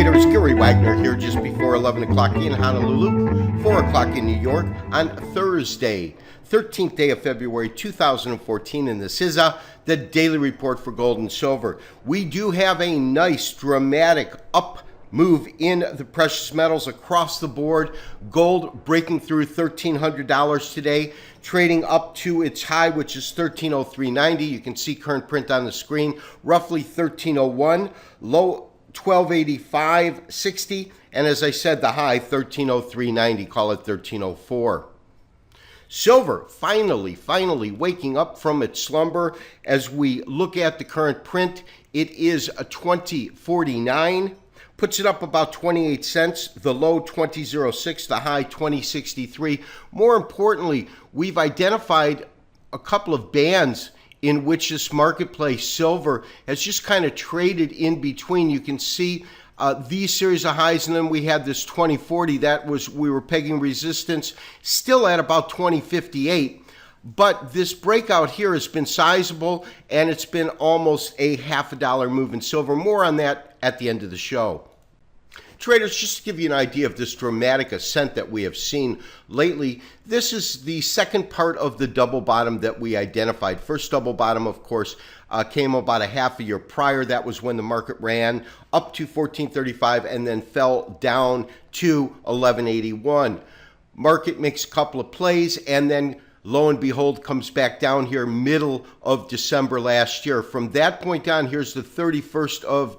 traders, Gary Wagner here just before 11 o'clock in Honolulu, 4 o'clock in New York on Thursday, 13th day of February 2014, and this is the daily report for gold and silver. We do have a nice dramatic up move in the precious metals across the board. Gold breaking through $1,300 today, trading up to its high, which is $1303.90. You can see current print on the screen, roughly $1301, low $1285.60, and as I said, the high $1303.90, call it $1304. Silver finally waking up from its slumber. As we look at the current print, it is a 2049, puts it up about 28 cents, the low 2006, the high 2063. More importantly, we've identified a couple of bands in which this marketplace, silver, has just kind of traded in between. You can see these series of highs, and then we had this 2040. That was, we were pegging resistance still at about 2058. But this breakout here has been sizable, and it's been almost a $0.50 move in silver. More on that at the end of the show. Traders, just to give you an idea of this dramatic ascent that we have seen lately, this is the second part of the double bottom that we identified. First double bottom, of course, came about a half a year prior. That was when the market ran up to 1435 and then fell down to 1181. Market makes a couple of plays and then lo and behold comes back down here middle of December last year. From that point on, here's the 31st of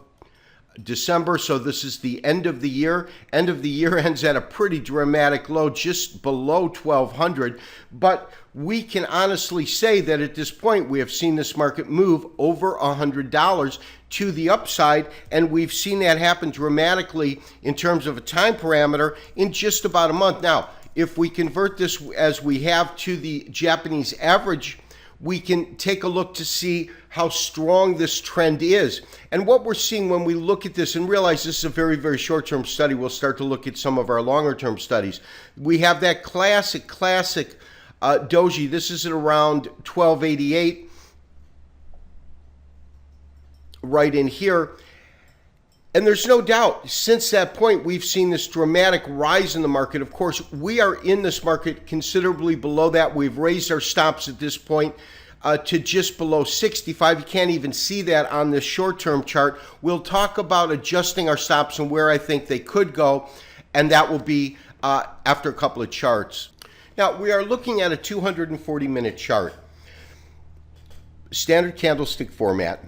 December, so this is the end of the year. End of the year ends at a pretty dramatic low, just below 1200. But we can honestly say that at this point, we have seen this market move over $100 to the upside, and we've seen that happen dramatically in terms of a time parameter in just about a month. Now, if we convert this as we have to the Japanese average, we can take a look to see how strong this trend is. And what we're seeing when we look at this and realize this is a very short-term study, we'll start to look at some of our longer-term studies. We have that classic doji. This is at around 1288, right in here. And there's no doubt, since that point, we've seen this dramatic rise in the market. Of course, we are in this market considerably below that. We've raised our stops at this point to just below 65. You can't even see that on this short-term chart. We'll talk about adjusting our stops and where I think they could go, and that will be after a couple of charts. Now, we are looking at a 240-minute chart, standard candlestick format.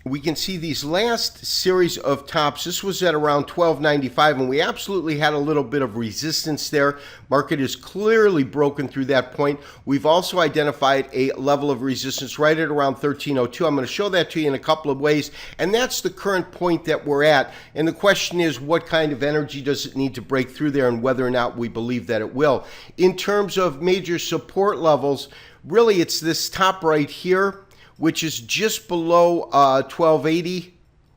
We can see these last series of tops. This was at around 1295, and we absolutely had a little bit of resistance there. Market is clearly broken through that point. We've also identified a level of resistance right at around 1302. I'm going to show that to you in a couple of ways, and that's the current point that we're at. And the question is, what kind of energy does it need to break through there, and whether or not we believe that it will. In terms of major support levels, really it's this top right here, which is just below 1280,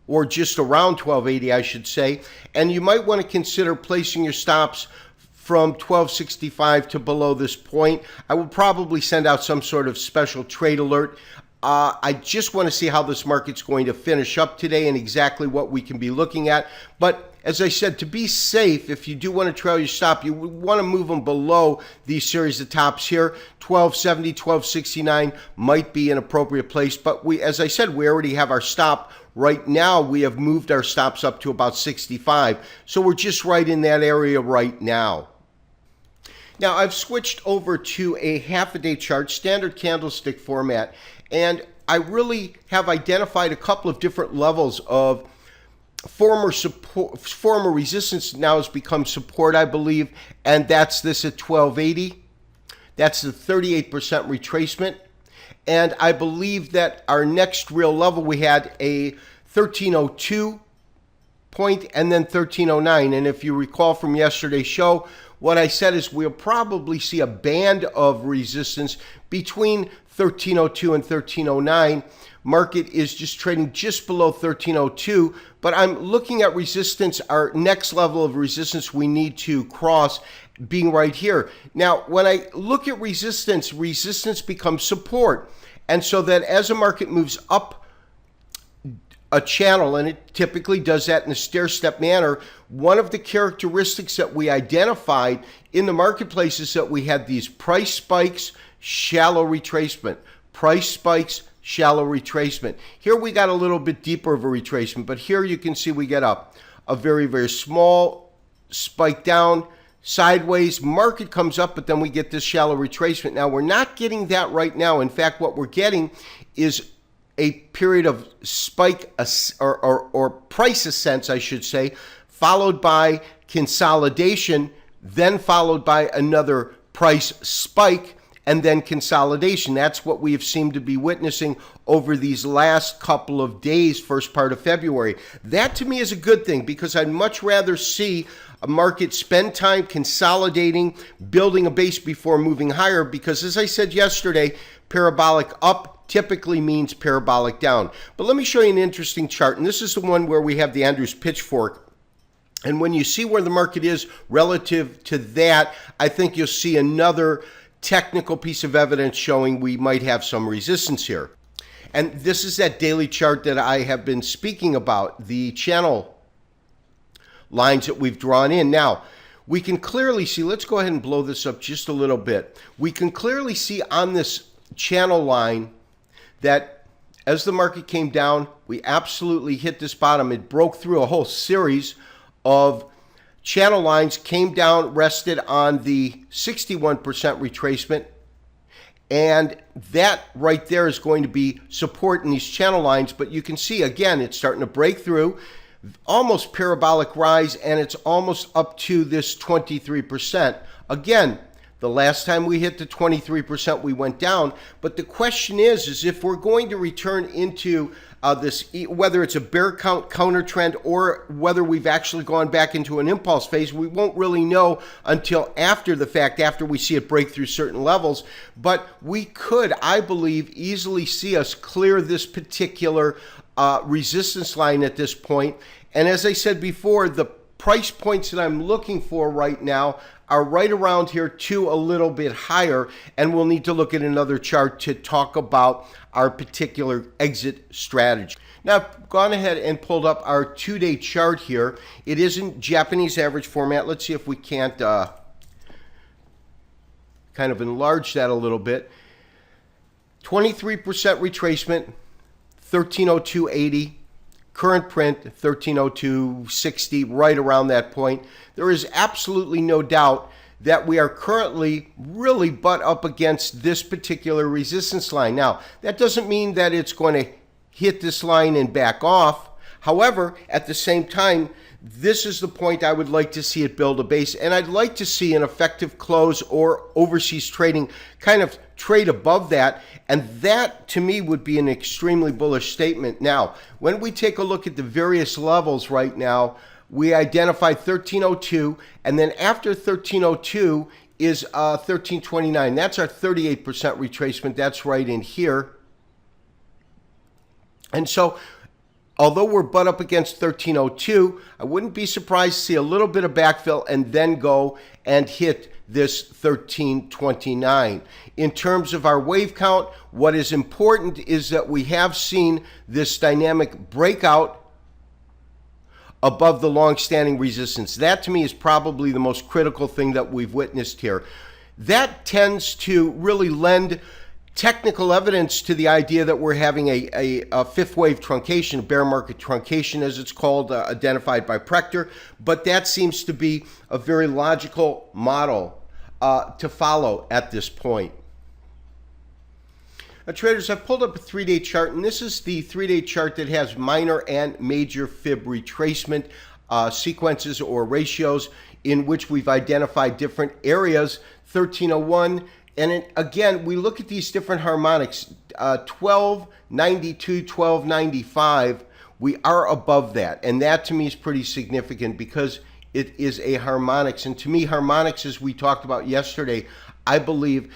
or just around 1280, I should say. And you might want to consider placing your stops from 1265 to below this point. I will probably send out some sort of special trade alert. I just want to see how this market's going to finish up today and exactly what we can be looking at. But as I said, to be safe, if you do want to trail your stop, you want to move them below these series of tops here. 1270, 1269 might be an appropriate place. But as I said, we already have our stop. Right now, we have moved our stops up to about 65. So we're just right in that area right now. Now, I've switched over to a half-a-day chart, standard candlestick format, and I really have identified a couple of different levels of former resistance now has become support, I believe, and that's this at 1280. That's the 38% retracement. And I believe that our next real level, we had a 1302 point and then 1309. And if you recall from yesterday's show, what I said is we'll probably see a band of resistance between 1302 and 1309. Market is just trading just below 1302, but I'm looking at resistance, our next level of resistance we need to cross being right here. Now, when I look at resistance, resistance becomes support. And so that as a market moves up a channel, and it typically does that in a stair-step manner. One of the characteristics that we identified in the marketplace is that we had these price spikes, shallow retracement. Price spikes, shallow retracement. Here we got a little bit deeper of a retracement, but here you can see we get a very, very small spike down, sideways, market comes up, but then we get this shallow retracement. Now, we're not getting that right now. In fact, what we're getting is a period of spike or price ascents, I should say, followed by consolidation, then followed by another price spike, and then consolidation. That's what we have seemed to be witnessing over these last couple of days, first part of February. That to me is a good thing, because I'd much rather see a market spend time consolidating, building a base before moving higher, because as I said yesterday, parabolic up typically means parabolic down. But let me show you an interesting chart, and this is the one where we have the Andrews pitchfork. And when you see where the market is relative to that, I think you'll see another technical piece of evidence showing we might have some resistance here. And this is that daily chart that I have been speaking about, the channel lines that we've drawn in. Now, we can clearly see, let's go ahead and blow this up just a little bit. We can clearly see on this channel line that as the market came down, we absolutely hit this bottom. It broke through a whole series of channel lines, came down, rested on the 61% retracement, and that right there is going to be support in these channel lines. But you can see, again, it's starting to break through, almost parabolic rise, and it's almost up to this 23%. Again, the last time we hit the 23%, we went down. But the question is if we're going to return into this, whether it's a bear count counter trend or whether we've actually gone back into an impulse phase, we won't really know until after the fact, after we see it break through certain levels. But we could, I believe, easily see us clear this particular resistance line at this point. And as I said before, the price points that I'm looking for right now are right around here to a little bit higher, and we'll need to look at another chart to talk about our particular exit strategy. Now, I've gone ahead and pulled up our 2-day chart here. It is in Japanese average format. Let's see if we can't kind of enlarge that a little bit. 23% retracement, 1302.80. Current print, 1302.60, right around that point. There is absolutely no doubt that we are currently really butt up against this particular resistance line. Now, that doesn't mean that it's going to hit this line and back off. However, at the same time, this is the point I would like to see it build a base, and I'd like to see an effective close or overseas trading kind of trade above that, and that to me would be an extremely bullish statement. Now, when we take a look at the various levels right now, we identify 1302, and then after 1302 is 1329. That's our 38% retracement. That's right in here. And so, although we're butt up against 1302, I wouldn't be surprised to see a little bit of backfill and then go and hit this 1329. In terms of our wave count, what is important is that we have seen this dynamic breakout above the long-standing resistance. That to me is probably the most critical thing that we've witnessed here. That tends to really lend technical evidence to the idea that we're having a fifth wave truncation, a bear market truncation as it's called, identified by Prechter, but that seems to be a very logical model to follow at this point. Now, traders, I've pulled up a 3-day chart, and this is the 3-day chart that has minor and major fib retracement sequences or ratios in which we've identified different areas, 1301. And again, we look at these different harmonics, 1292, 1295, we are above that. And that to me is pretty significant because it is a harmonics. And to me, harmonics, as we talked about yesterday, I believe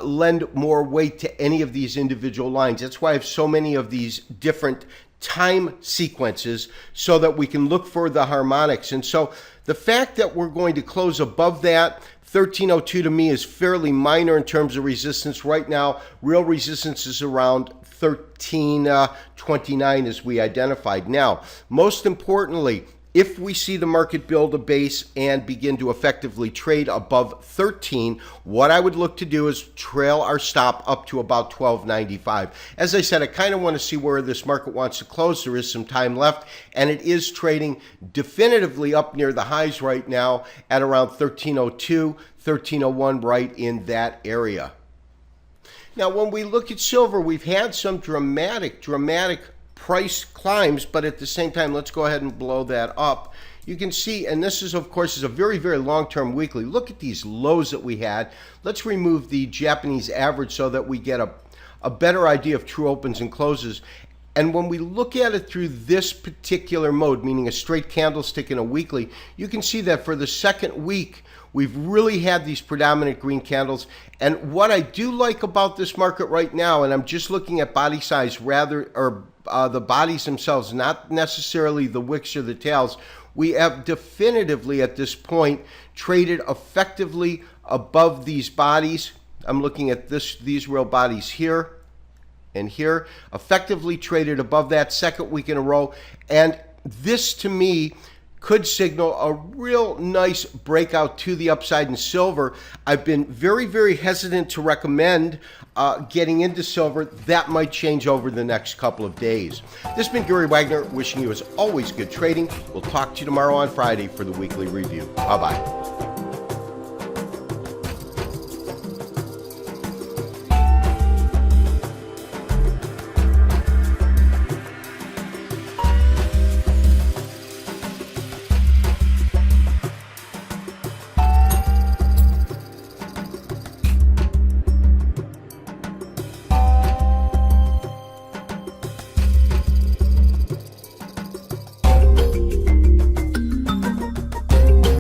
lend more weight to any of these individual lines. That's why I have so many of these different time sequences so that we can look for the harmonics. And so the fact that we're going to close above that 1302 to me is fairly minor in terms of resistance. Right now, real resistance is around 1329 as we identified. Now, most importantly, if we see the market build a base and begin to effectively trade above 13, what I would look to do is trail our stop up to about 1295. As I said, I kind of want to see where this market wants to close. There is some time left, and it is trading definitively up near the highs right now at around 1302, 1301, right in that area. Now, when we look at silver, we've had some dramatic price climbs, but at the same time, let's go ahead and blow that up. You can see, and this is, of course, is a very, very long-term weekly. Look at these lows that we had. Let's remove the Japanese average so that we get a better idea of true opens and closes. And when we look at it through this particular mode, meaning a straight candlestick in a weekly, you can see that for the second week, we've really had these predominant green candles. And what I do like about this market right now, and I'm just looking at body size rather, or the bodies themselves, not necessarily the wicks or the tails, we have definitively at this point traded effectively above these bodies. I'm looking at these real bodies here and here, effectively traded above that second week in a row. And this to me could signal a real nice breakout to the upside in silver. I've been very, very hesitant to recommend getting into silver. That might change over the next couple of days. This has been Gary Wagner, wishing you as always good trading. We'll talk to you tomorrow on Friday for the weekly review. Bye-bye.